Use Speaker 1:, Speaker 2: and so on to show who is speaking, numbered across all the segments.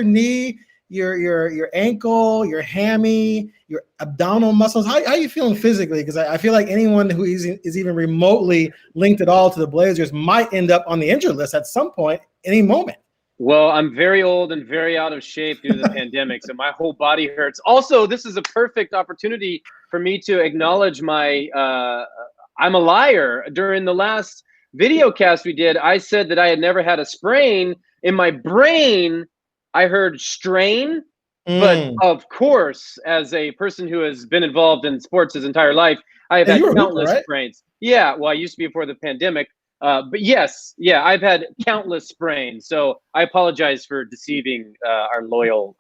Speaker 1: knee, your ankle, your hammy, your abdominal muscles? How are you feeling physically? Because I feel like anyone who is even remotely linked at all to the Blazers might end up on the injured list at some point, any moment.
Speaker 2: Well, I'm very old and very out of shape due to the pandemic, so my whole body hurts. Also, this is a perfect opportunity for me to acknowledge my I'm a liar. During the last video cast we did, I said that I had never had a sprain. In my brain, I heard strain, but of course, as a person who has been involved in sports his entire life, I have had countless sprains. Yeah, well, I used to be before the pandemic. But yes, I've had countless sprains, so I apologize for deceiving our loyal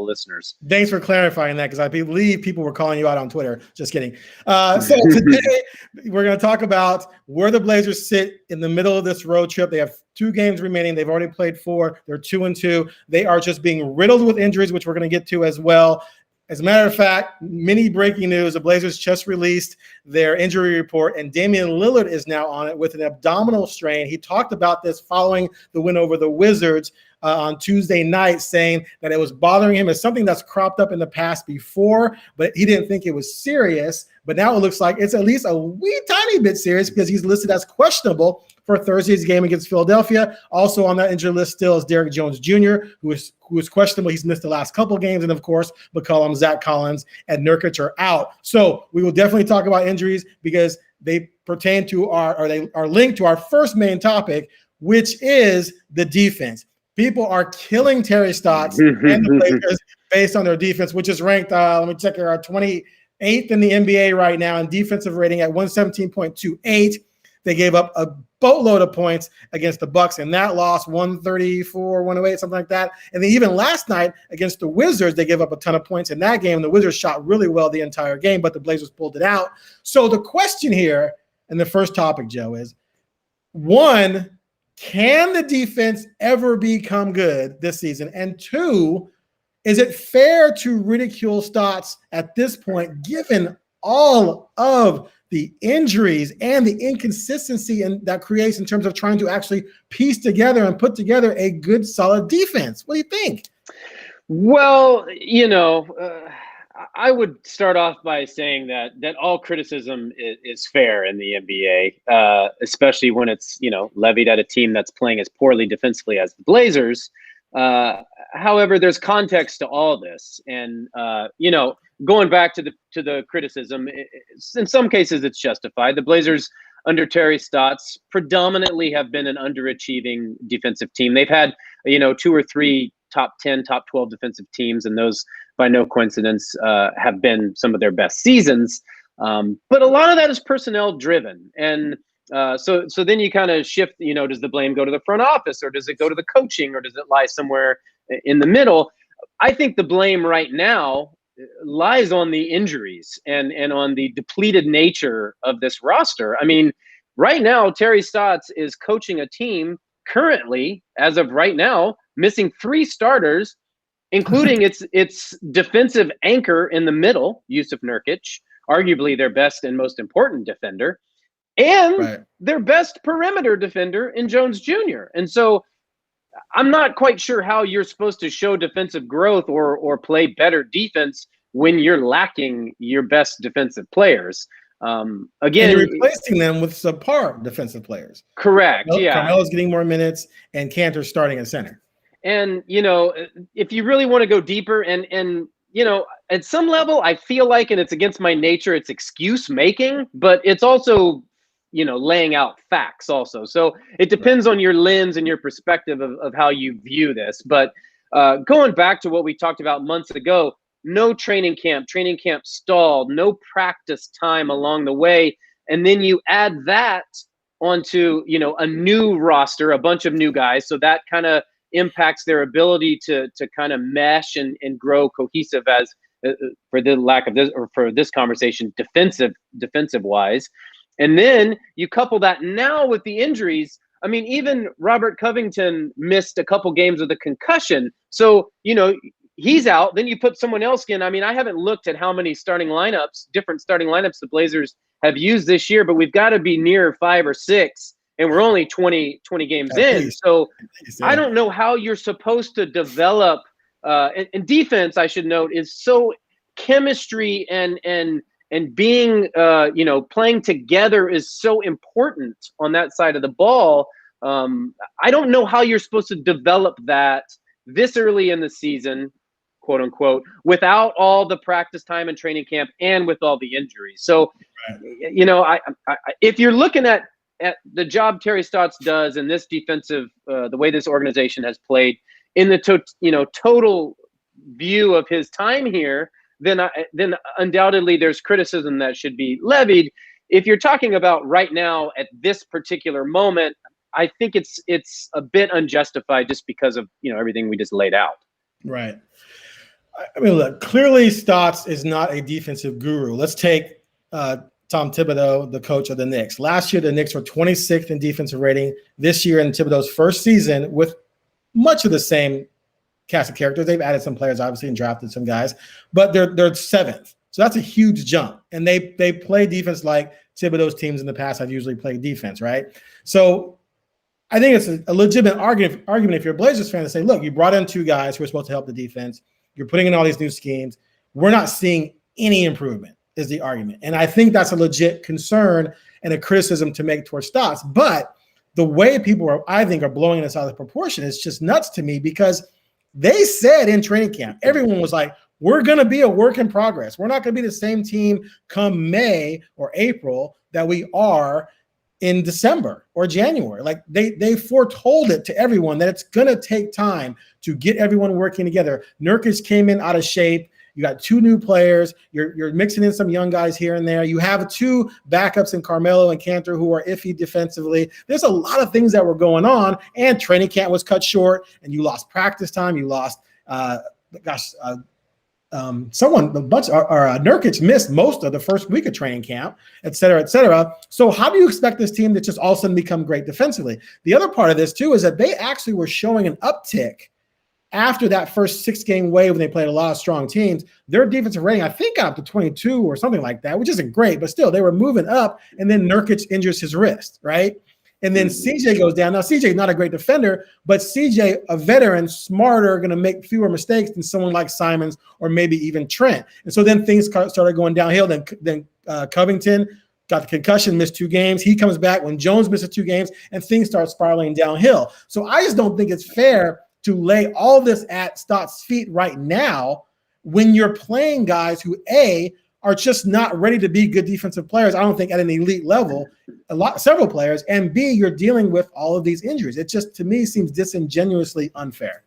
Speaker 2: listeners.
Speaker 1: Thanks for clarifying that, because I believe people were calling you out on Twitter. Just kidding. So today we're going to talk about where the Blazers sit in the middle of this road trip. They have 2 games remaining. They've already played 4. They're 2-2. They are just being riddled with injuries, which we're going to get to as well. As a matter of fact, mini breaking news, the Blazers just released their injury report, and Damian Lillard is now on it with an abdominal strain. He talked about this following the win over the Wizards on Tuesday night, saying that it was bothering him as something that's cropped up in the past before, but he didn't think it was serious. But now it looks like it's at least a wee tiny bit serious, because he's listed as questionable for Thursday's game against Philadelphia. Also on that injury list still is Derrick Jones Jr., who is questionable. He's missed the last couple games. And, of course, McCollum, Zach Collins, and Nurkic are out. So we will definitely talk about injuries, because they pertain to they are linked to our first main topic, which is the defense. People are killing Terry Stotts and the Blazers based on their defense, which is ranked, let me check here, 28th in the NBA right now in defensive rating at 117.28. They gave up a boatload of points against the Bucks in that loss, 134, 108, something like that. And then even last night against the Wizards, they gave up a ton of points in that game. The Wizards shot really well the entire game, but the Blazers pulled it out. So the question here, and the first topic, Joe, is, 1, can the defense ever become good this season? And 2, is it fair to ridicule Stotts at this point, given all of the injuries and the inconsistency that creates in terms of trying to actually piece together and put together a good, solid defense? What do you think?
Speaker 2: Well, I would start off by saying that all criticism is fair in the NBA, especially when it's, levied at a team that's playing as poorly defensively as the Blazers. However, there's context to all this, and going back to the criticism, in some cases it's justified. The Blazers under Terry Stotts predominantly have been an underachieving defensive team. They've had 2 or 3 top 10, top 12 defensive teams, and those, by no coincidence, have been some of their best seasons. But a lot of that is personnel driven, and so then you kind of shift. Does the blame go to the front office, or does it go to the coaching, or does it lie somewhere in the middle? I think the blame right now lies on the injuries and on the depleted nature of this roster. I mean, right now, Terry Stotts is coaching a team currently, as of right now, missing 3 starters, including its defensive anchor in the middle, Yusuf Nurkic, arguably their best and most important defender, and their best perimeter defender in Jones Jr. And so I'm not quite sure how you're supposed to show defensive growth or play better defense when you're lacking your best defensive players. Again,
Speaker 1: and you're replacing them with subpar defensive players.
Speaker 2: Correct. Yeah.
Speaker 1: Carmelo's getting more minutes, and Cantor's starting at center.
Speaker 2: And if you really want to go deeper, and at some level, I feel like, and it's against my nature, it's excuse making, but it's also laying out facts also. So it depends on your lens and your perspective of how you view this. But going back to what we talked about months ago, no training camp stalled, no practice time along the way. And then you add that onto, a new roster, a bunch of new guys. So that kind of impacts their ability to kind of mesh and grow cohesive as for the lack of this, or for this conversation, defensive wise. And then you couple that now with the injuries. I mean, even Robert Covington missed a couple games with a concussion. So, he's out. Then you put someone else in. I mean, I haven't looked at how many different starting lineups the Blazers have used this year, but we've got to be near 5 or 6. and we're only 20 games
Speaker 1: At
Speaker 2: in.
Speaker 1: least.
Speaker 2: So
Speaker 1: Yeah.
Speaker 2: I don't know how you're supposed to develop. And defense, I should note, is so chemistry and being playing together is so important on that side of the ball. I don't know how you're supposed to develop that this early in the season, quote unquote, without all the practice time and training camp and with all the injuries. So, I if you're looking at the job Terry Stotts does and this defensive, the way this organization has played in the total view of his time here, then undoubtedly there's criticism that should be levied. If you're talking about right now at this particular moment, I think it's a bit unjustified just because of everything we just laid out.
Speaker 1: Right. I mean, look, clearly Stotts is not a defensive guru. Let's take Tom Thibodeau, the coach of the Knicks. Last year, the Knicks were 26th in defensive rating. This year, in Thibodeau's first season, with much of the same cast of characters, they've added some players, obviously, and drafted some guys, but they're 7th. So that's a huge jump. And they play defense like Thibodeau's teams in the past have usually played defense, right? So I think it's a legitimate argument if you're a Blazers fan to say, look, you brought in 2 guys who are supposed to help the defense. You're putting in all these new schemes. We're not seeing any improvement, is the argument. And I think that's a legit concern and a criticism to make towards Stotts. But the way people I think are blowing this out of proportion is just nuts to me, because they said in training camp, everyone was like, we're going to be a work in progress. We're not going to be the same team come May or April that we are in December or January. Like they foretold it to everyone that it's going to take time to get everyone working together. Nurkic came in out of shape. You got 2 new players. You're mixing in some young guys here and there. You have 2 backups in Carmelo and Cantor who are iffy defensively. There's a lot of things that were going on, and training camp was cut short, and you lost practice time. You lost, Nurkic missed most of the first week of training camp, et cetera, et cetera. So how do you expect this team to just all of a sudden become great defensively? The other part of this too is that they actually were showing an uptick after that first 6-game wave when they played a lot of strong teams. Their defensive rating, I think, got up to 22 or something like that, which isn't great, but still they were moving up. And then Nurkic injures his wrist, right? And then CJ goes down. Now, CJ is not a great defender, but CJ, a veteran, smarter, going to make fewer mistakes than someone like Simons or maybe even Trent. And so then things started going downhill. Then Covington got the concussion, missed 2 games. He comes back when Jones misses 2 games, and things start spiraling downhill. So I just don't think it's fair to lay all this at Stotts' feet right now when you're playing guys who, A, are just not ready to be good defensive players. I don't think at an elite level, several players, and B, you're dealing with all of these injuries. It just, to me, seems disingenuously unfair.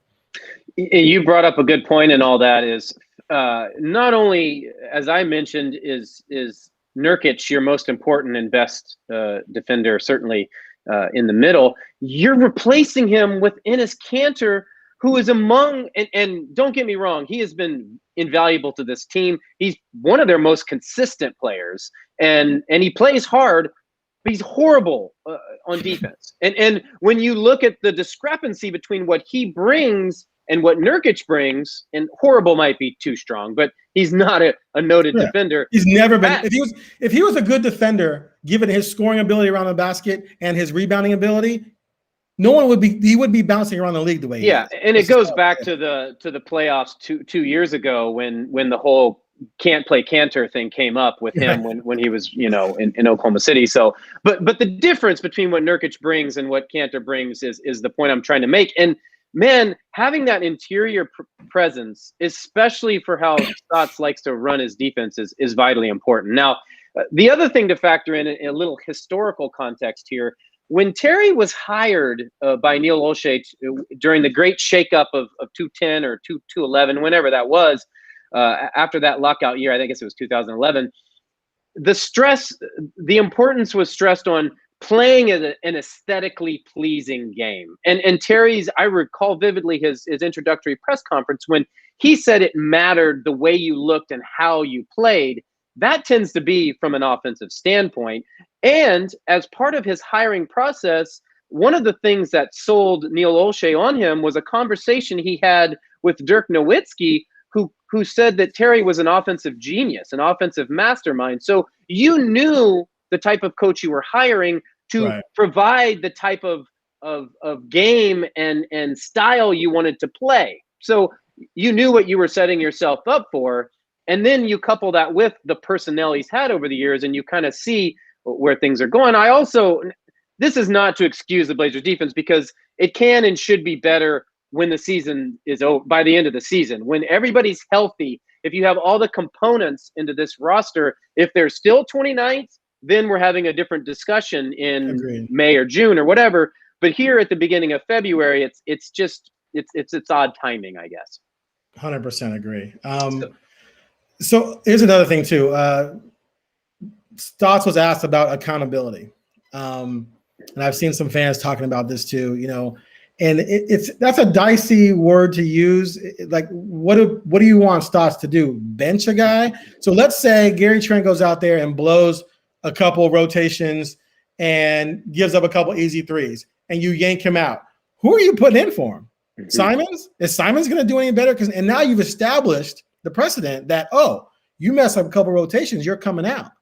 Speaker 2: You brought up a good point, and all that is not only, as I mentioned, is Nurkic your most important and best defender, certainly in the middle. You're replacing him with Enes Kanter, who is among, and don't get me wrong, he has been invaluable to this team. He's one of their most consistent players, and he plays hard, but he's horrible on defense. And when you look at the discrepancy between what he brings and what Nurkic brings, and horrible might be too strong, but he's not a noted defender.
Speaker 1: He's never been. If he was a good defender, given his scoring ability around the basket and his rebounding ability, he would be bouncing around the league the way he is.
Speaker 2: And it goes back to the playoffs two years ago when the whole can't play Cantor thing came up with him when he was in Oklahoma City. So but the difference between what Nurkic brings and what Cantor brings is the point I'm trying to make. And man, having that interior presence, especially for how Stotts likes to run his defense, is vitally important. Now, the other thing to factor in a little historical context here, when Terry was hired by Neil Olshey during the great shakeup of 2010 or 2011, whenever that was, after that lockout year, I guess it was 2011, the importance was stressed on playing an aesthetically pleasing game. And Terry's, I recall vividly his introductory press conference when he said it mattered the way you looked and how you played. That tends to be from an offensive standpoint. And as part of his hiring process, one of the things that sold Neil Olshey on him was a conversation he had with Dirk Nowitzki, who said that Terry was an offensive genius, an offensive mastermind. So you knew the type of coach you were hiring to provide the type of game and style you wanted to play. So you knew what you were setting yourself up for. And then you couple that with the personnel he's had over the years, and you kind of see where things are going. This is not to excuse the Blazers defense, because it can and should be better when the season is over, by the end of the season, when everybody's healthy. If you have all the components into this roster, if they're still 29th, then we're having a different discussion in May or June or whatever. But here at the beginning of February, it's odd timing, I guess.
Speaker 1: 100% agree. So here's another thing too. Stotts was asked about accountability, and I've seen some fans talking about this too. And that's a dicey word to use. Like, what do you want Stotts to do? Bench a guy? So let's say Gary Trent goes out there and blows a couple rotations and gives up a couple easy threes, and you yank him out. Who are you putting in for him? Simons? Is Simons going to do any better? And now you've established the precedent that, you mess up a couple rotations, you're coming out.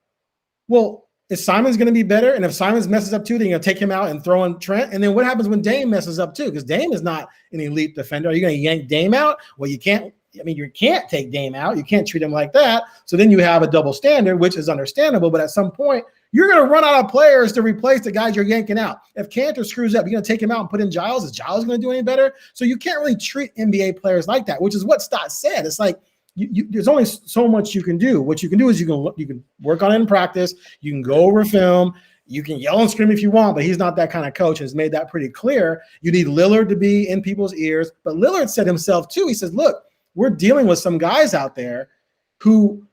Speaker 1: Well, is Simons going to be better? And if Simons messes up too, then you're going to take him out and throw in Trent. And then what happens when Dame messes up too? Because Dame is not an elite defender. Are you going to yank Dame out? Well, you can't. You can't take Dame out. You can't treat him like that. So then you have a double standard, which is understandable. But at some point, you're going to run out of players to replace the guys you're yanking out. If Cantor screws up, you're going to take him out and put in Giles. Is Giles going to do any better? So you can't really treat NBA players like that, which is what Stott said. It's like, there's only so much you can do. What you can do is you can work on it in practice. You can go over film. You can yell and scream if you want, but he's not that kind of coach, and has made that pretty clear. You need Lillard to be in people's ears. But Lillard said himself too. He says, look, we're dealing with some guys out there who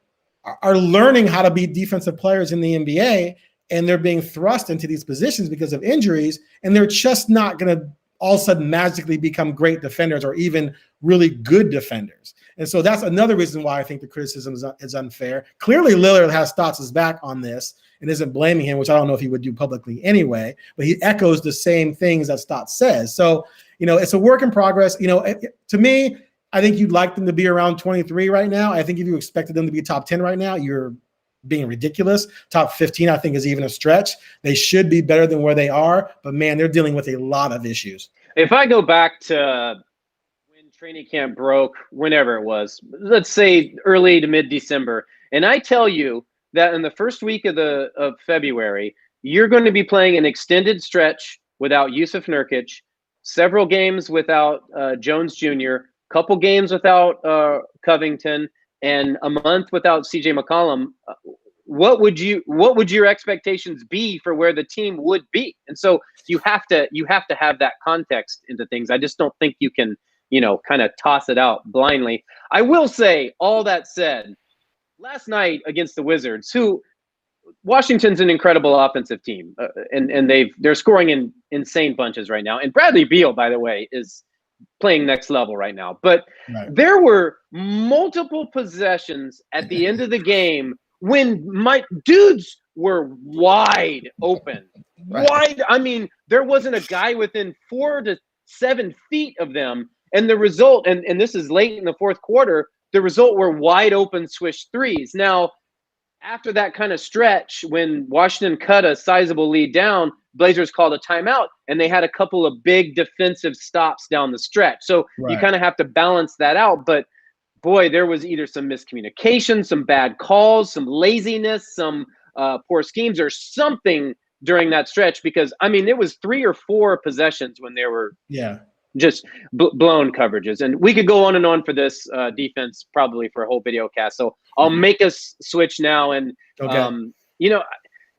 Speaker 1: are learning how to be defensive players in the NBA, and they're being thrust into these positions because of injuries, and they're just not going to all of a sudden magically become great defenders or even really good defenders. And so that's another reason why I think the criticism is unfair. Clearly, Lillard has Stotts' back on this and isn't blaming him, which I don't know if he would do publicly anyway, but he echoes the same things that Stotts says. So, it's a work in progress. To me, I think you'd like them to be around 23 right now. I think if you expected them to be top 10 right now, you're being ridiculous. Top 15, I think, is even a stretch. They should be better than where they are, but man, they're dealing with a lot of issues.
Speaker 2: If I go back to when training camp broke, whenever it was, let's say early to mid-December, and I tell you that in the first week of February, you're going to be playing an extended stretch without Yusuf Nurkic, several games without Jones Jr., couple games without Covington, and a month without CJ McCollum. What would your expectations be for where the team would be? And so you have to have that context into things. I just don't think you can, kind of toss it out blindly. I will say, all that said, last night against the Wizards, who Washington's an incredible offensive team, and they're scoring in insane bunches right now. And Bradley Beal, by the way, is playing next level right now. But there were multiple possessions at the end of the game when my dudes were wide open. Wide. I mean, there wasn't a guy within 4 to 7 feet of them. And the result, and this is late in the fourth quarter, the result were wide open swish threes. Now, after that kind of stretch, when Washington cut a sizable lead down, Blazers called a timeout, and they had a couple of big defensive stops down the stretch. So you kind of have to balance that out. But boy, there was either some miscommunication, some bad calls, some laziness, some poor schemes, or something during that stretch. Because it was 3 or 4 possessions when there were just blown coverages. And we could go on and on for this defense, probably for a whole video cast. So I'll make us switch now. And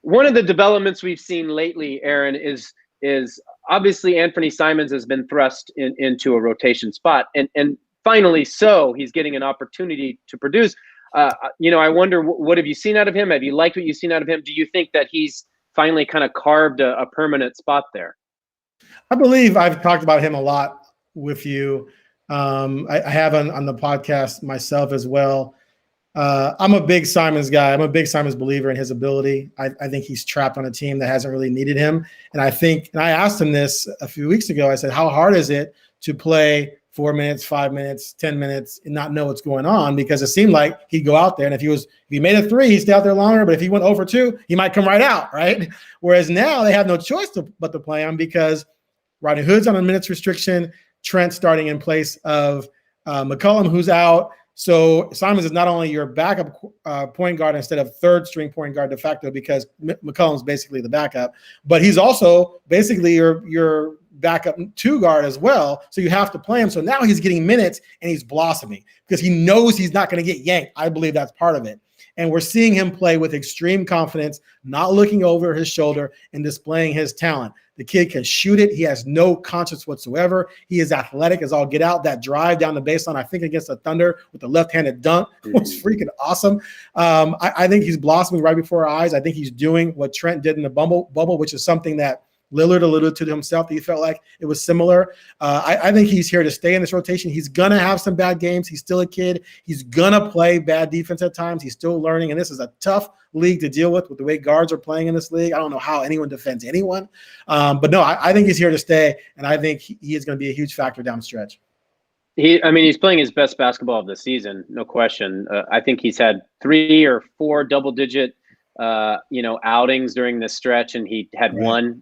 Speaker 2: one of the developments we've seen lately, Aaron, is obviously Anfernee Simons has been thrust into a rotation spot, and finally, so he's getting an opportunity to produce. I wonder, what have you seen out of him? Have you liked what you've seen out of him? Do you think that he's finally kind of carved a permanent spot there?
Speaker 1: I believe I've talked about him a lot with you. I have on the podcast myself as well. I'm a big Simons guy. I'm a big Simons believer in his ability. I think he's trapped on a team that hasn't really needed him. And I asked him this a few weeks ago. I said, how hard is it to play 4 minutes, 5 minutes, 10 minutes, and not know what's going on, because it seemed like he'd go out there, and if he made a three, he'd stay out there longer. But if he went over 2, he might come right out, right? Whereas now they have no choice but to play him, because Rodney Hood's on a minutes restriction, Trent starting in place of McCollum, who's out. So Simons is not only your backup point guard instead of third string point guard de facto, because McCollum's basically the backup, but he's also basically your backup 2 guard as well. So you have to play him. So now he's getting minutes and he's blossoming because he knows he's not going to get yanked. I believe that's part of it. And we're seeing him play with extreme confidence, not looking over his shoulder and displaying his talent. The kid can shoot it. He has no conscience whatsoever. He is athletic as all get out. That drive down the baseline, I think against the Thunder with the left-handed dunk was freaking awesome. I think he's blossoming right before our eyes. I think he's doing what Trent did in the bubble, which is something that Lillard alluded to himself, that he felt like it was similar. I think he's here to stay in this rotation. He's going to have some bad games. He's still a kid. He's going to play bad defense at times. He's still learning, and this is a tough league to deal with the way guards are playing in this league. I don't know how anyone defends anyone. But no, I think he's here to stay, and I think he is going to be a huge factor down the stretch.
Speaker 2: He's playing his best basketball of the season, no question. I think he's had 3 or 4 double-digit outings during this stretch, and he had one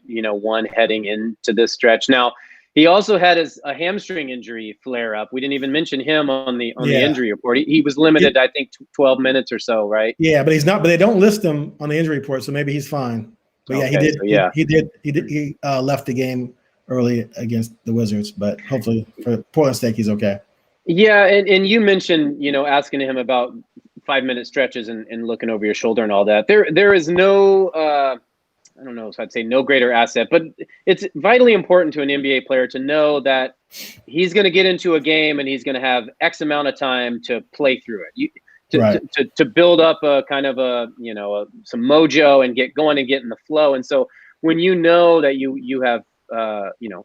Speaker 2: heading into this stretch. Now, he also had a hamstring injury flare up. We didn't even mention him on the injury report. He was limited, I think, 12 minutes or so, right?
Speaker 1: Yeah, but he's not. But they don't list him on the injury report, so maybe he's fine. But yeah, he did. He left the game early against the Wizards, but hopefully for Portland's sake, he's okay.
Speaker 2: Yeah, and you mentioned asking him about 5-minute stretches and looking over your shoulder and all that. There is no I don't know if I'd say no greater asset, but it's vitally important to an NBA player to know that he's going to get into a game and he's going to have X amount of time to play through it. To build up a kind of some mojo and get going and get in the flow. And so when you know that you have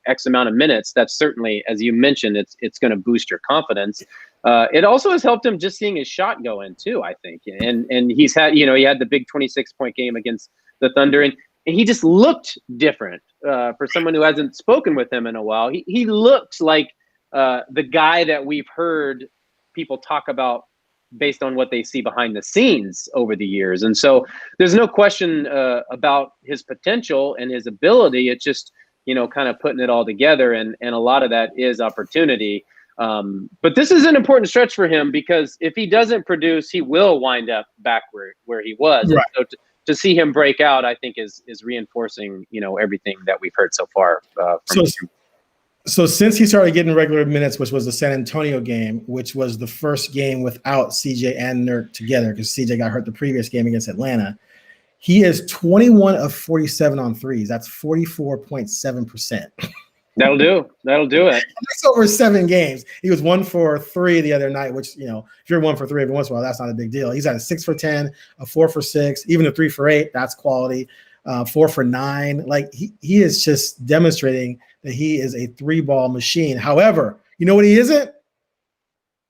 Speaker 2: X amount of minutes, that's certainly, as you mentioned, it's going to boost your confidence. It also has helped him just seeing his shot go in too, I think. And he's had, he had the big 26-point game against the Thunder, and he just looked different for someone who hasn't spoken with him in a while. He looks like the guy that we've heard people talk about based on what they see behind the scenes over the years. And so there's no question about his potential and his ability. It's just, kind of putting it all together. And a lot of that is opportunity. But this is an important stretch for him, because if he doesn't produce, he will wind up back where he was. Right. So to see him break out, I think is reinforcing, everything that we've heard so far.
Speaker 1: So since he started getting regular minutes, which was the San Antonio game, which was the first game without CJ and Nurk together, because CJ got hurt the previous game against Atlanta, he is 21 of 47 on threes. That's 44.7%.
Speaker 2: That'll do it.
Speaker 1: That's over 7 games. He was 1 for 3 the other night, which, if you're 1 for 3 every once in a while, that's not a big deal. He's at a 6 for 10, a 4 for 6, even a 3 for 8. That's quality. 4 for 9. Like he is just demonstrating that he is a 3-ball machine. However, you know what he isn't?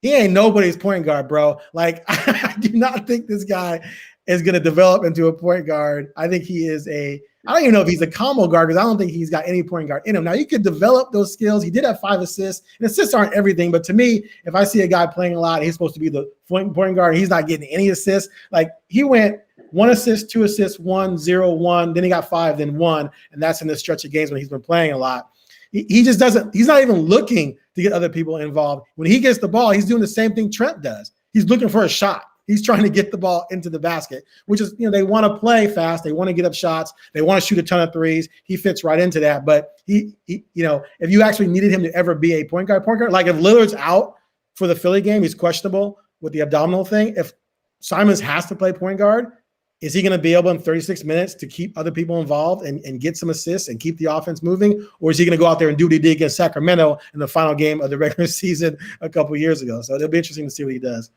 Speaker 1: He ain't nobody's point guard, bro. Like, I do not think this guy is going to develop into a point guard. I think he is I don't even know if he's a combo guard, because I don't think he's got any point guard in him. Now, you could develop those skills. He did have 5 assists, and assists aren't everything. But to me, if I see a guy playing a lot, he's supposed to be the point guard, and he's not getting any assists. Like, he went 1 assist, 2 assists, 1, 0, 1. Then he got 5, then 1. And that's in this stretch of games when he's been playing a lot. He just doesn't – he's not even looking to get other people involved. When he gets the ball, he's doing the same thing Trent does. He's looking for a shot. He's trying to get the ball into the basket, which is, they want to play fast. They want to get up shots. They want to shoot a ton of threes. He fits right into that. But he if you actually needed him to ever be a point guard, like if Lillard's out for the Philly game, he's questionable with the abdominal thing. If Simons has to play point guard, is he going to be able in 36 minutes to keep other people involved and get some assists and keep the offense moving? Or is he going to go out there and do what he did against Sacramento in the final game of the regular season a couple of years ago? So it'll be interesting to see what he does.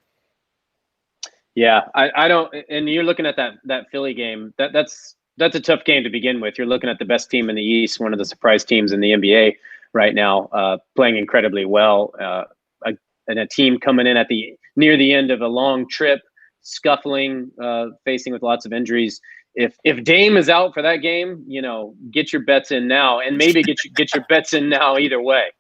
Speaker 2: Yeah, I don't. And you're looking at that Philly game. That's a tough game to begin with. You're looking at the best team in the East, one of the surprise teams in the NBA right now, playing incredibly well, and a team coming in near the end of a long trip, scuffling, facing with lots of injuries. If Dame is out for that game, get your bets in now, and maybe get your bets in now either way.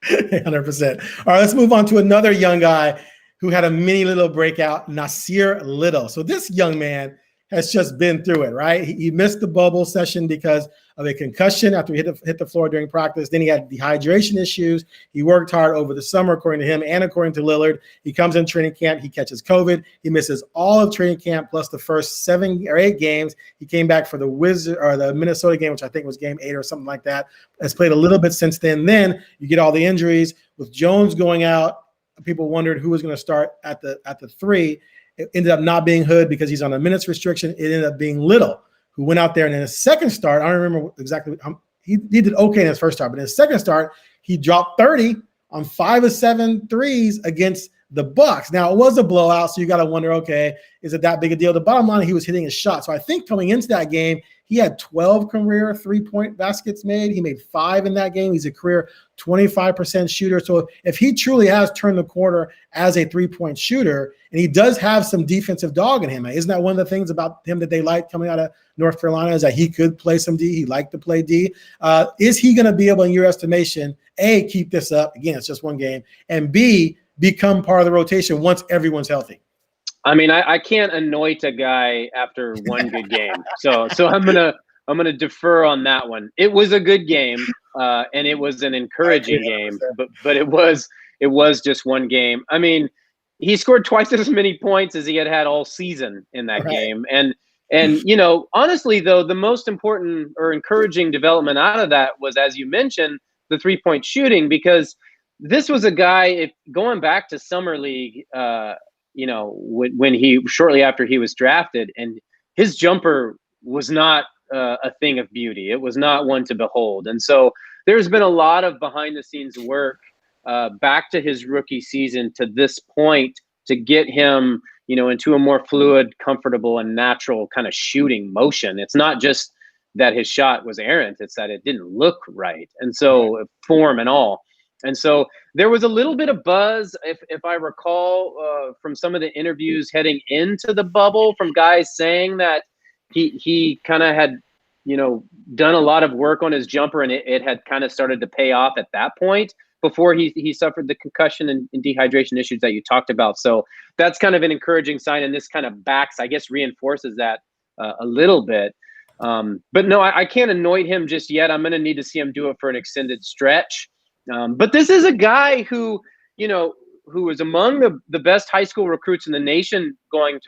Speaker 1: 100%. All right, let's move on to another young guy who had a mini little breakout, Nassir Little. So this young man has just been through it, right? He missed the bubble session because of a concussion after he hit the floor during practice. Then he had dehydration issues. He worked hard over the summer, according to him and according to Lillard. He comes in training camp. He catches COVID. He misses all of training camp plus the first 7 or 8 games. He came back for the Minnesota game, which I think was game 8 or something like that. Has played a little bit since then. Then you get all the injuries with Jones going out. People wondered who was going to start at the 3. It ended up not being Hood because he's on a minutes restriction. It ended up being Little, who went out there, and in his second start, I don't remember exactly. He did okay in his first start, but in his second start, he dropped 30 on 5 of 7 threes against the Bucks. Now, it was a blowout, so you got to wonder, okay, is it that big a deal? The bottom line, he was hitting his shot. So I think coming into that game, he had 12 career 3-point baskets made. He made 5 in that game. He's a career 25% shooter. So if he truly has turned the corner as a 3-point shooter, and he does have some defensive dog in him, isn't that one of the things about him that they liked coming out of North Carolina, is that he could play some D? He liked to play D. Is he going to be able, in your estimation, A, keep this up? Again, it's just one game. And B, become part of the rotation once everyone's healthy?
Speaker 2: I mean, I can't anoint a guy after one good game. So I'm gonna defer on that one. It was a good game, and it was an encouraging game, but it was just one game. I mean, he scored twice as many points as he had all season in that game. And honestly though, the most important or encouraging development out of that was, as you mentioned, the 3-point shooting, because this was a guy, if going back to summer league, when he shortly after he was drafted, and his jumper was not a thing of beauty. It was not one to behold. And so there's been a lot of behind the scenes work back to his rookie season to this point to get him, into a more fluid, comfortable, and natural kind of shooting motion. It's not just that his shot was errant, it's that it didn't look right. And so form and all. And so there was a little bit of buzz, if I recall, from some of the interviews heading into the bubble, from guys saying that he kind of had, done a lot of work on his jumper, and it had kind of started to pay off at that point before he suffered the concussion and dehydration issues that you talked about. So that's kind of an encouraging sign, and this kind of reinforces that a little bit. But no, I can't anoint him just yet. I'm going to need to see him do it for an extended stretch. But this is a guy who was among the best high school recruits in the nation when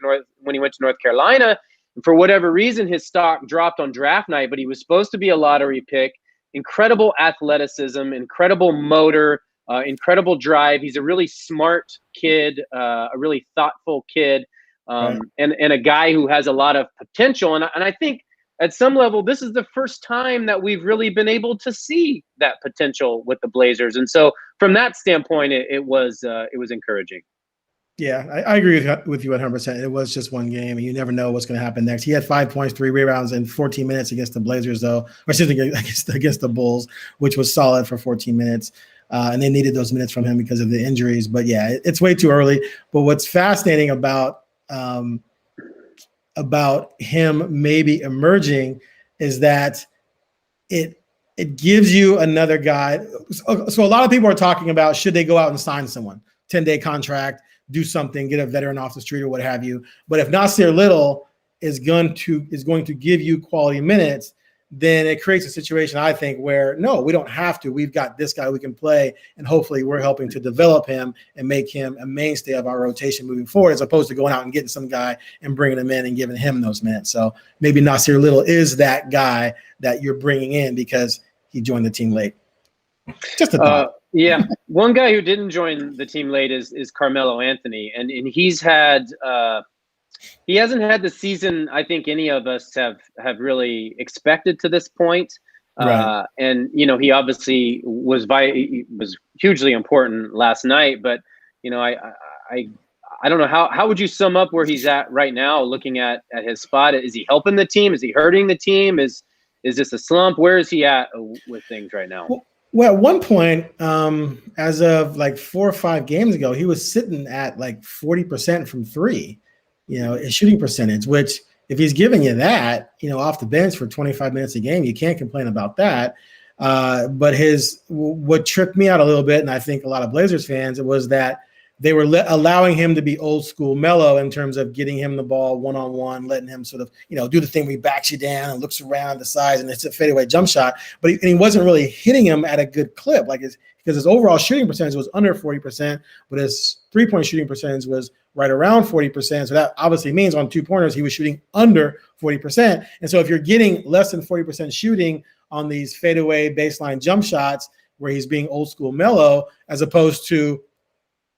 Speaker 2: he went to North Carolina. And for whatever reason, his stock dropped on draft night, but he was supposed to be a lottery pick. Incredible athleticism, incredible motor, incredible drive. He's a really smart kid, a really thoughtful kid, and a guy who has a lot of potential. And I think at some level, this is the first time that we've really been able to see that potential with the Blazers. And so from that standpoint, it was encouragaging.
Speaker 1: Yeah, I agree with you 100%. It was just one game, and you never know what's going to happen next. He had 5 points, 3 rebounds in 14 minutes against the Blazers, though, or excuse me, against the Bulls, which was solid for 14 minutes. And they needed those minutes from him because of the injuries. But yeah, it's way too early. But what's fascinating about him maybe emerging is that it gives you another guy. So a lot of people are talking about, should they go out and sign someone, 10-day contract, do something, get a veteran off the street or what have you. But if Nassir Little is going to give you quality minutes, then it creates a situation, I think, where no, we don't have to. We've got this guy we can play, and hopefully we're helping to develop him and make him a mainstay of our rotation moving forward, as opposed to going out and getting some guy and bringing him in and giving him those minutes. So maybe Nassir Little is that guy that you're bringing in because he joined the team late. Just a thought.
Speaker 2: Yeah, one guy who didn't join the team late is Carmelo Anthony, and he's had he hasn't had the season I think any of us have really expected to this point. Right. And he obviously was hugely important last night, but I don't know how would you sum up where he's at right now, looking at his spot? Is he helping the team? Is he hurting the team? Is this a slump? Where is he at with things right now?
Speaker 1: Well, at one point, as of like 4 or 5 games ago, he was sitting at like 40% from 3, his shooting percentage, which if he's giving you that, off the bench for 25 minutes a game, you can't complain about that. But what tripped me out a little bit, and I think a lot of Blazers fans, it was that they were allowing him to be old school Melo in terms of getting him the ball one-on-one, letting him sort of, do the thing where he backs you down and looks around the sides and it's a fadeaway jump shot. But he wasn't really hitting him at a good clip, because his overall shooting percentage was under 40%, but his three-point shooting percentage was right around 40%. So that obviously means on 2-pointers, he was shooting under 40%. And so if you're getting less than 40% shooting on these fadeaway baseline jump shots where he's being old school Melo, as opposed to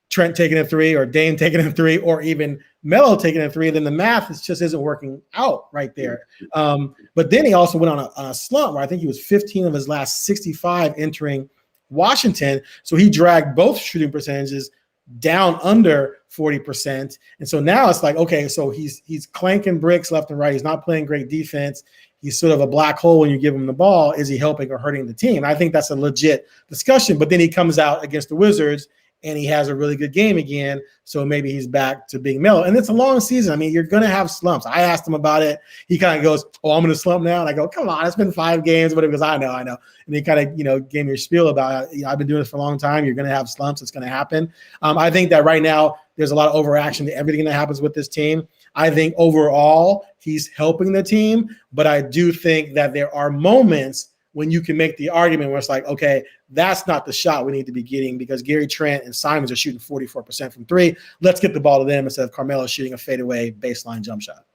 Speaker 1: Trent taking a three or Dame taking a three or even Melo taking a three, then the math just isn't working out right there. But then he also went on a slump where I think he was 15 of his last 65 entering Washington. So he dragged both shooting percentages down under 40%. And so now it's like, okay, so he's clanking bricks left and right. He's not playing great defense. He's sort of a black hole when you give him the ball. Is he helping or hurting the team? I think that's a legit discussion. But then he comes out against the Wizards and he has a really good game again. So maybe he's back to being Melo. And it's a long season. I mean, you're going to have slumps. I asked him about it. He kind of goes, oh, I'm going to slump now. And I go, come on, it's been 5 games. But he goes, I know. And he kind of, gave me a spiel about, I've been doing this for a long time. You're going to have slumps. It's going to happen. I think that right now there's a lot of overreaction to everything that happens with this team. I think overall he's helping the team. But I do think that there are moments when you can make the argument where it's like, okay, that's not the shot we need to be getting, because Gary Trent and Simons are shooting 44% from 3. Let's get the ball to them instead of Carmelo shooting a fadeaway baseline jump shot.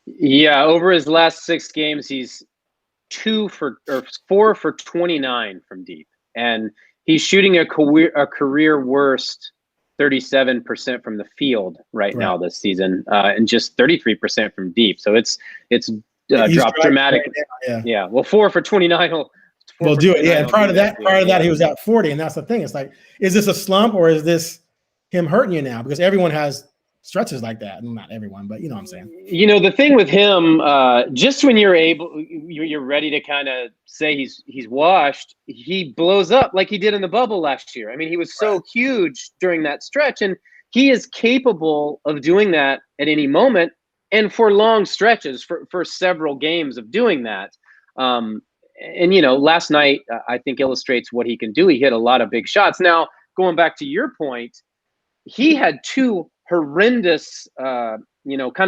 Speaker 2: Yeah, over his last 6 games, he's 4 for 29 from deep, and he's shooting a career worst 37% from the field right now this season, and just 33% from deep. So it's dropped dramatically. Right, yeah. Well, 4 for 29
Speaker 1: will do it. Yeah. And prior to that, he was at 40. And that's the thing. It's like, is this a slump or is this him hurting you now? Because everyone has stretches like that. Not everyone, but you know what I'm saying.
Speaker 2: The thing with him, just when you're ready to kind of say he's washed, he blows up like he did in the bubble last year. I mean, he was so huge during that stretch, and he is capable of doing that at any moment. And for long stretches, for several games of doing that. Last night, I think illustrates what he can do. He hit a lot of big shots. Now, going back to your point, he had 2 horrendous, kind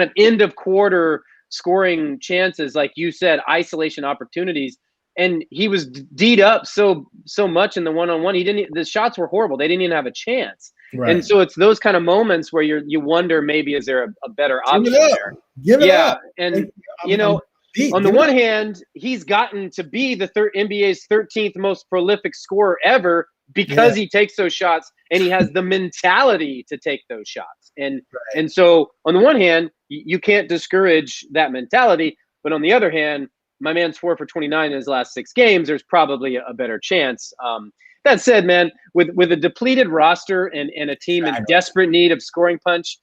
Speaker 2: of end of quarter scoring chances, like you said, isolation opportunities. And he was D'd up so much in the one-on-one. The shots were horrible. They didn't even have a chance. Right. And so it's those kind of moments where you wonder, maybe is there a better option there?
Speaker 1: Give it up.
Speaker 2: And on the one hand, he's gotten to be the NBA's 13th most prolific scorer ever because he takes those shots and he has the mentality to take those shots. And so on the one hand, you can't discourage that mentality, but on the other hand, my man's 4 for 29 in his last 6 games. There's probably a better chance. That said, man, with a depleted roster and a team in desperate need of scoring punch,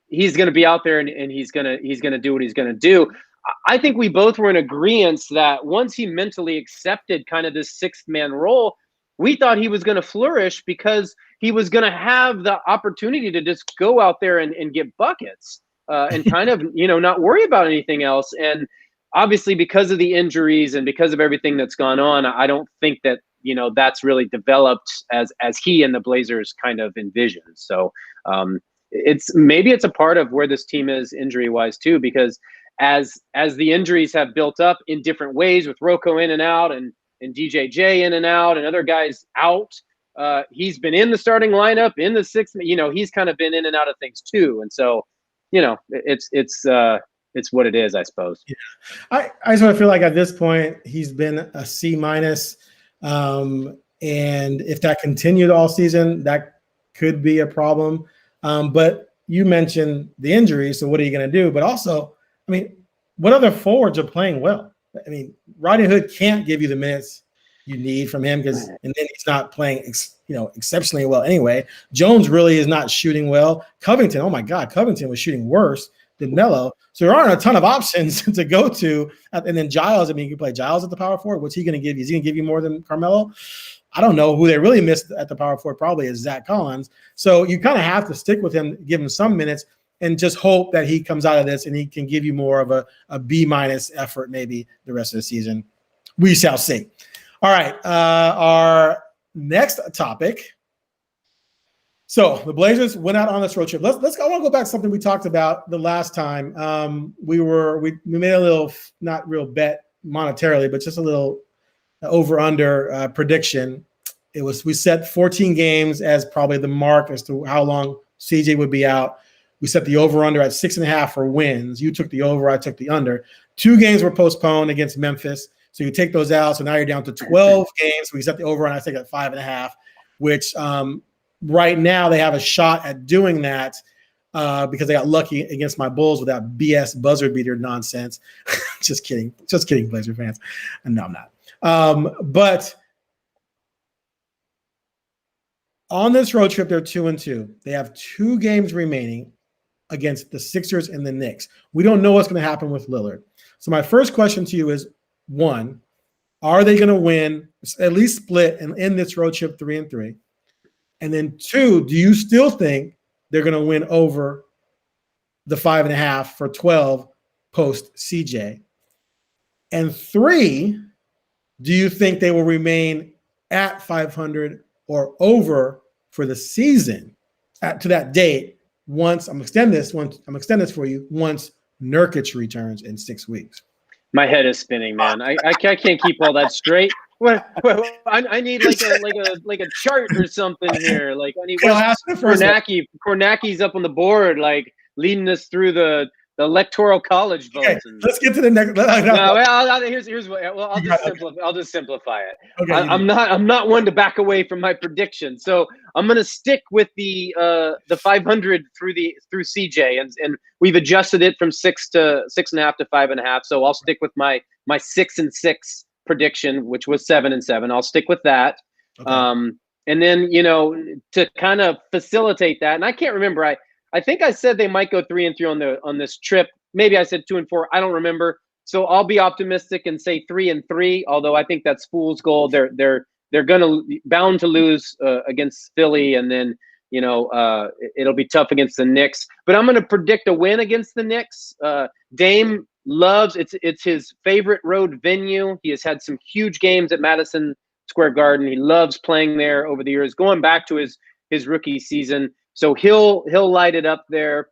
Speaker 2: he's going to be out there and he's going to do what he's going to do. I think we both were in agreement that once he mentally accepted kind of this 6th man role, we thought he was going to flourish because he was going to have the opportunity to just go out there and get buckets and kind of, not worry about anything else. And obviously, because of the injuries and because of everything that's gone on, I don't think that, that's really developed as he and the Blazers kind of envisioned. So it's a part of where this team is injury wise too, because as the injuries have built up in different ways with Rocco in and out and DJJ in and out and other guys out, he's been in the starting lineup in the 6th. He's kind of been in and out of things too. And so, it's what it is, I suppose.
Speaker 1: Yeah. I sort of feel like at this point he's been a C-. And if that continued all season, that could be a problem. But you mentioned the injuries, so what are you going to do? But also, I mean, what other forwards are playing well? I mean, Rodney Hood can't give you the minutes you need from him and then he's not playing, exceptionally well anyway. Jones really is not shooting well. Covington, oh my God, Covington was shooting worse than Melo. So there aren't a ton of options to go to. And then Giles, you can play Giles at the power forward. What's he going to give you? Is he going to give you more than Carmelo? I don't know. Who they really missed at the power forward probably is Zach Collins. So you kind of have to stick with him, give him some minutes, and just hope that he comes out of this and he can give you more of a B- effort maybe the rest of the season. We shall see. All right. Our next topic. So the Blazers went out on this road trip. Let's. I want to go back to something we talked about the last time. We made a little, not real bet monetarily, but just a little over under prediction. We set 14 games as probably the mark as to how long CJ would be out. We set the over under at 6.5 for wins. You took the over, I took the under. 2 games were postponed against Memphis, so you take those out. So now you're down to 12 games. We set the over, and I think at 5.5, which. Right now, they have a shot at doing that because they got lucky against my Bulls with that BS buzzer beater nonsense. Just kidding, Blazer fans. No, I'm not. But on this road trip, they're 2-2. They have 2 games remaining against the Sixers and the Knicks. We don't know what's going to happen with Lillard. So my first question to you is, 1, are they going to win, at least split, and end this road trip 3-3? And then 2, do you still think they're going to win over the 5.5 for 12 post CJ? And 3, do you think they will remain at 500 or over for the season to that date? Once I'm extend this for you once Nurkic returns in 6 weeks.
Speaker 2: My head is spinning, man. I can't keep all that straight. I need like a chart or something here. Like I need Kornaki's up on the board, like leading us through the electoral college votes. Okay,
Speaker 1: let's get to the next.
Speaker 2: Here's what. Well, I'll just simplify it. Okay, I'm not one to back away from my prediction, so I'm gonna stick with the 500 through CJ, and we've adjusted it from 6 to 6.5 to 5.5. So I'll stick with my 6-6 prediction, which was 7-7. I'll stick with that. Okay. And then, to kind of facilitate that, and I can't remember, I think I said they might go 3-3 on this trip. Maybe I said 2-4. I don't remember. So I'll be optimistic and say 3-3, although I think that's fool's gold. They're bound to lose against Philly, and then it'll be tough against the Knicks. But I'm going to predict a win against the Knicks. Dame loves it's his favorite road venue. He has had some huge games at Madison Square Garden. He loves playing there over the years, going back to his rookie season. So he'll light it up there.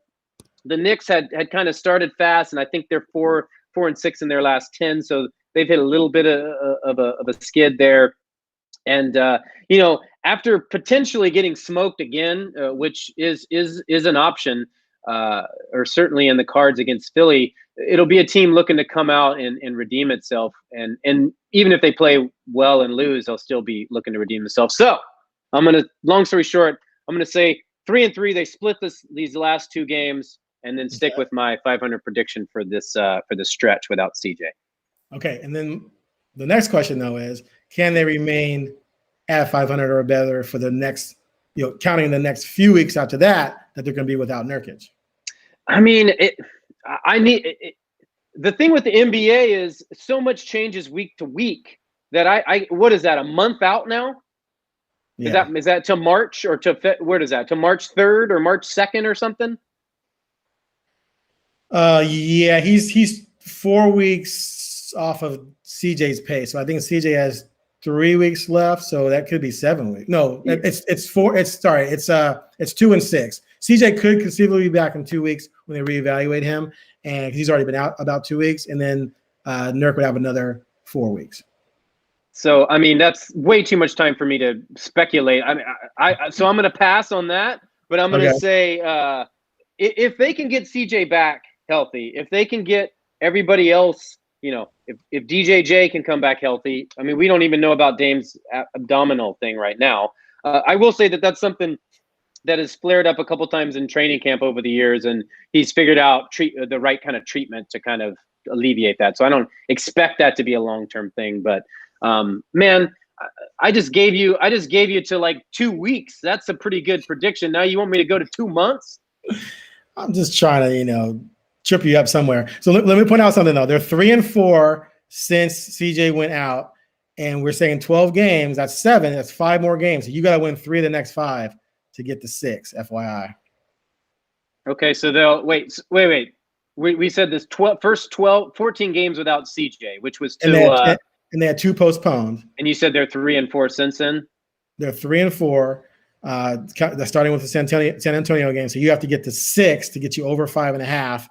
Speaker 2: The Knicks had kind of started fast, and I think they're 4-6 in their last 10. So they've hit a little bit of a skid there. And after potentially getting smoked again, which is an option, or certainly in the cards against Philly, it'll be a team looking to come out and redeem itself. And even if they play well and lose, they'll still be looking to redeem themselves. So long story short, I'm going to say 3-3. They split these last 2 games, and then stick with my 500 prediction for this stretch without CJ. Okay.
Speaker 1: And then the next question though is, can they remain at 500 or better for the next, counting the next few weeks after that they're going to be without Nurkic?
Speaker 2: I mean, the thing with the NBA is so much changes week to week that what is that, a month out now? Yeah. Is that to March or where is that? To March 3rd or March 2nd or something?
Speaker 1: Yeah, he's 4 weeks off of CJ's pace. So I think CJ has 3 weeks left, so that could be 7 weeks. No, it's 4. It's 2 and 6. CJ could conceivably be back in 2 weeks when they reevaluate him, and he's already been out about 2 weeks, and then Nurk would have another 4 weeks.
Speaker 2: So I mean, that's way too much time for me to speculate. So I'm going to pass on that, but I'm going to say if they can get CJ back healthy, if they can get everybody else, if DJJ can come back healthy. I mean, we don't even know about Dame's abdominal thing right now. I will say that that's something that has flared up a couple times in training camp over the years, and he's figured out the right kind of treatment to kind of alleviate that. So I don't expect that to be a long-term thing, but man, I just gave you to like 2 weeks. That's a pretty good prediction. Now you want me to go to 2 months?
Speaker 1: I'm just trying to, trip you up somewhere. So let me point out something though. They're 3-4 since CJ went out, and we're saying 12 games. That's 7. That's 5 more games. So you got to win 3 of the next 5 to get to 6. FYI. Okay,
Speaker 2: so they'll wait. We said this 14 games without CJ, which was to
Speaker 1: and they had 2 postponed.
Speaker 2: And you said they're 3-4 since then?
Speaker 1: They're 3-4. They're starting with the San Antonio game. So you have to get to 6 to get you over 5.5.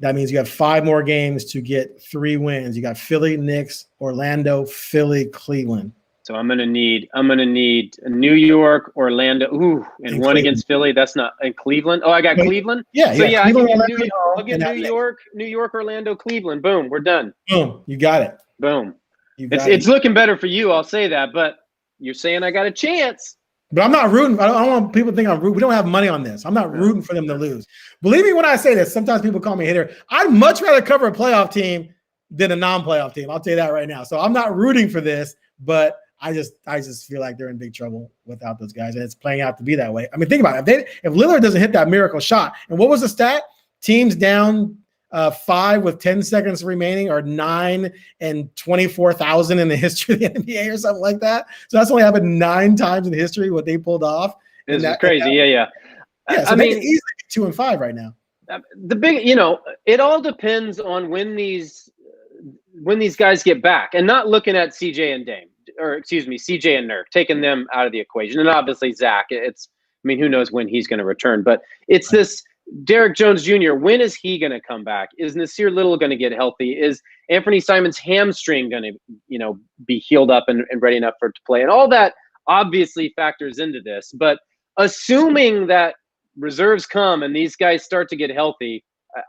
Speaker 1: That means you have 5 more games to get 3 wins. You got Philly, Knicks, Orlando, Philly, Cleveland.
Speaker 2: So I'm gonna need New York, Orlando, and one
Speaker 1: Cleveland.
Speaker 2: Against Philly. That's not in Cleveland. Oh, I got Cleveland.
Speaker 1: Yeah,
Speaker 2: so
Speaker 1: yeah.
Speaker 2: I
Speaker 1: Cleveland,
Speaker 2: I'll get New York, Orlando, Cleveland. Boom, we're done.
Speaker 1: Boom, you got it.
Speaker 2: Boom. It's looking better for you. I'll say that, but you're saying I got a chance.
Speaker 1: But I'm not rooting. I don't want people to think I'm rooting. We don't have money on this. I'm not rooting for them to lose. Believe me when I say this. Sometimes people call me a hater. I'd much rather cover a playoff team than a non-playoff team. I'll tell you that right now. So I'm not rooting for this, but I just feel like they're in big trouble without those guys, and it's playing out to be that way. I mean, think about it. If Lillard doesn't hit that miracle shot, and what was the stat? Teams down 5 with 10 seconds remaining, or 9 and 24,000 in the history of the NBA, or something like that. So that's only happened 9 times in history what they pulled off.
Speaker 2: This is crazy. Yeah.
Speaker 1: So I mean, easily be 2-5 right now.
Speaker 2: It all depends on when these guys get back, and not looking at CJ and Nurk, taking them out of the equation, and obviously Zach. Who knows when he's going to return? But it's this Derek Jones Jr. When is he going to come back? Is Nassir Little going to get healthy? Is Anfernee Simons' hamstring going to, be healed up and ready enough to play? And all that obviously factors into this. But assuming that reserves come and these guys start to get healthy,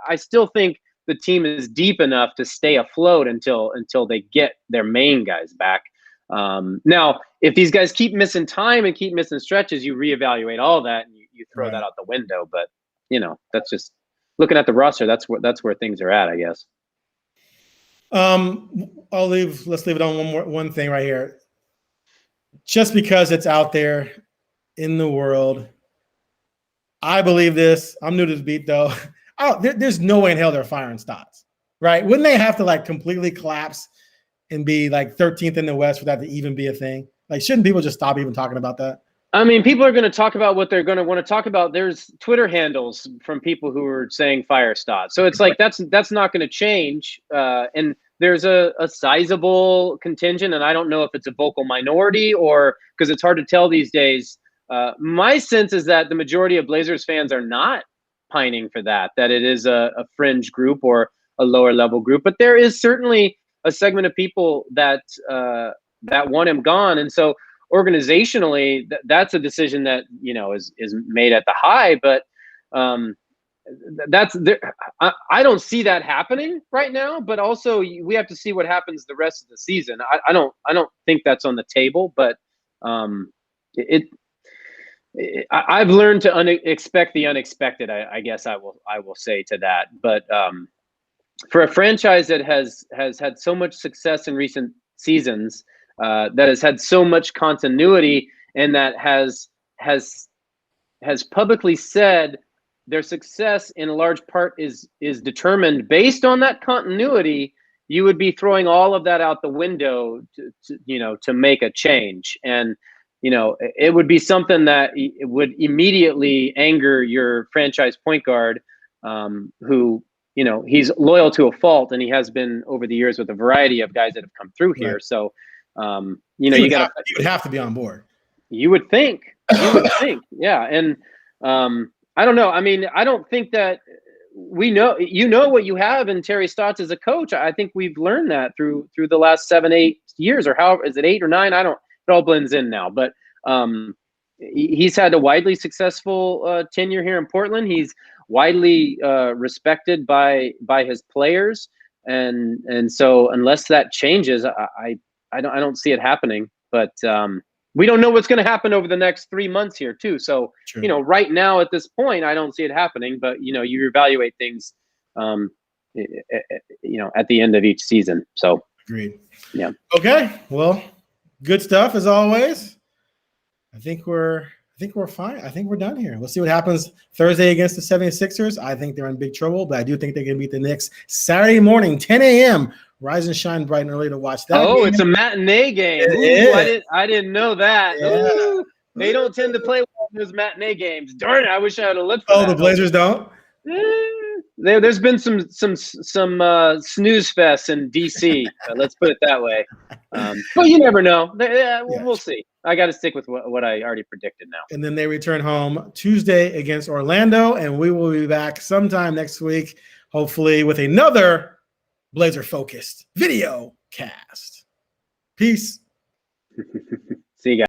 Speaker 2: I still think the team is deep enough to stay afloat until they get their main guys back. Now, if these guys keep missing time and keep missing stretches, you reevaluate all that and you throw that out the window. But that's just looking at the roster. That's where things are at, I guess.
Speaker 1: Let's leave it on one thing right here. Just because it's out there in the world, I believe this. I'm new to this beat though. There's no way in hell they're firing Stotts, right? Wouldn't they have to completely collapse and be 13th in the West for that to even be a thing? Shouldn't people just stop even talking about that?
Speaker 2: I mean, people are going to talk about what they're going to want to talk about. There's Twitter handles from people who are saying fire Stotts. So it's that's not going to change. And there's a sizable contingent, and I don't know if it's a vocal minority or because it's hard to tell these days. My sense is that the majority of Blazers fans are not pining for that it is a fringe group or a lower level group. But there is certainly a segment of people that want him gone. And so organizationally, that's a decision that, is made at the high, but I don't see that happening right now, but also we have to see what happens the rest of the season. I don't think that's on the table, but I've learned to expect the unexpected. I guess I will say to that. But for a franchise that has had so much success in recent seasons, that has had so much continuity, and that has publicly said their success in a large part is determined based on that continuity, you would be throwing all of that out the window to make a change. And it would be something that it would immediately anger your franchise point guard, who he's loyal to a fault, and he has been over the years with a variety of guys that have come through here. So you would
Speaker 1: have to be on board.
Speaker 2: You would think. Yeah. And I don't know. I mean, I don't think that we know, what you have in Terry Stotts as a coach. I think we've learned that through the last 7-8 years, or how is it 8 or 9? It all blends in now, but he's had a widely successful tenure here in Portland. He's widely respected by his players. And so unless that changes, I don't see it happening, but we don't know what's going to happen over the next 3 months here too. So,
Speaker 1: True.
Speaker 2: Right now at this point, I don't see it happening, but you evaluate things, at the end of each season. So
Speaker 1: agreed.
Speaker 2: Yeah.
Speaker 1: Okay. Well, good stuff as always. I think we're fine. I think we're done here. We'll see what happens Thursday against the 76ers. I think they're in big trouble, but I do think they can beat the Knicks Saturday morning, 10 a.m. Rise and shine bright and early to watch that.
Speaker 2: Oh, game. It's a matinee game. Ooh, I didn't know that.
Speaker 1: Yeah.
Speaker 2: Ooh, they don't tend to play well in those matinee games. Darn it, I wish I had looked for that.
Speaker 1: Oh, the Blazers don't?
Speaker 2: There's been some snooze fests in DC. Let's put it that way. But you never know. We'll see. I got to stick with what I already predicted now.
Speaker 1: And then they return home Tuesday against Orlando, and we will be back sometime next week, hopefully with another Blazer-focused video cast. Peace.